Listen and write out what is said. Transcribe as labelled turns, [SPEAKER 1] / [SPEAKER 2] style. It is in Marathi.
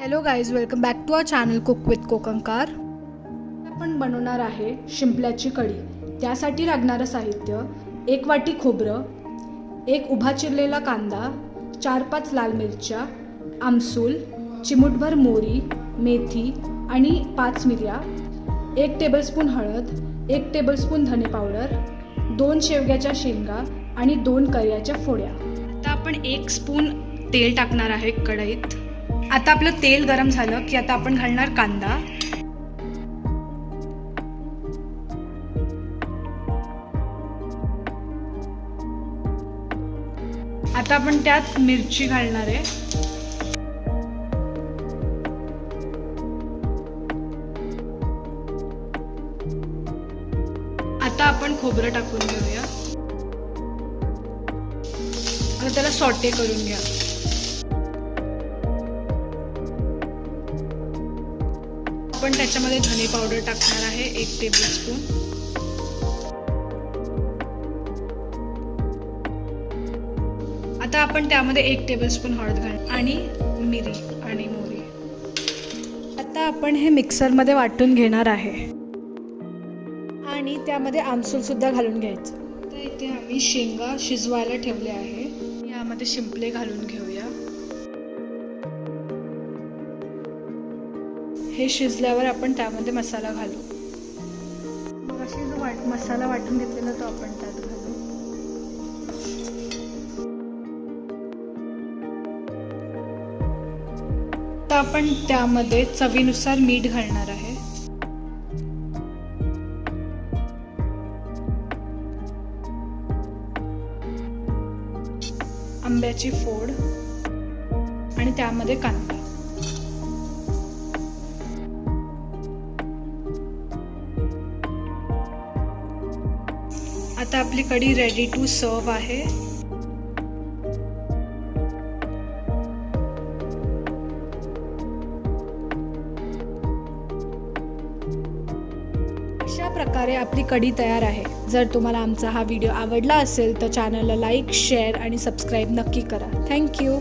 [SPEAKER 1] Hello guys, welcome back to our channel cook with Kokankar. आपण बनवणार आहे शिंपल्याची कढी. त्यासाठी लागणारं साहित्य: 1 वाटी खोबरं, 1 उभा चिरलेला कांदा, 4-5 लाल मिरच्या, आमसूल, चिमूटभर मोहरी, मेथी आणि 5 मिऱ्या, 1 टेबलस्पून हळद, 1 टेबलस्पून धने पावडर, 2 शेवग्याच्या शेंगा आणि 2 कऱ्याच्या फोड्या. आता आपण 1 स्पून तेल टाकणार आहे कढईत. आता आपलं तेल गरम झालं की आता आपण घालणार कांदा. आता आपण त्यात मिरची घालणार आहे. आता आपण खोबरं टाकून घेऊया. आता त्याला सॉटे करून घ्या. आपण त्याच्यामध्ये धने पावडर टाकणार आहे 1 टेबलस्पून. आता आपण त्यामध्ये 1 टेबलस्पून हळद घाल आणि मिरी आणि मोहरी. आता आपण हे मिक्सरमध्ये वाटून घेणार आहे आणि त्यामध्ये आमसूल सुद्धा घालून घ्यायचं. तर इथे आम्ही शेंगा शिजवायला ठेवले आहे. यामध्ये शिंपले घालून घेऊया. हे शिजल्यावर आपण त्यामध्ये मसाला घालू. मग अशी जो मसाला वाटून घेतलेला तो आपण त्यात घालू. आता आपण त्यामध्ये चवीनुसार मीठ घालणार आहे. आंब्याची फोड आणि त्यामध्ये कांदा. आता आपली कढी रेडी टू सर्व आहे. अशा प्रकारे आपली कढी तयार आहे. जर तुम्हाला आमचा हा व्हिडिओ आवडला असेल तर चॅनलला लाईक, शेअर आणि सबस्क्राईब नक्की करा. थँक्यू.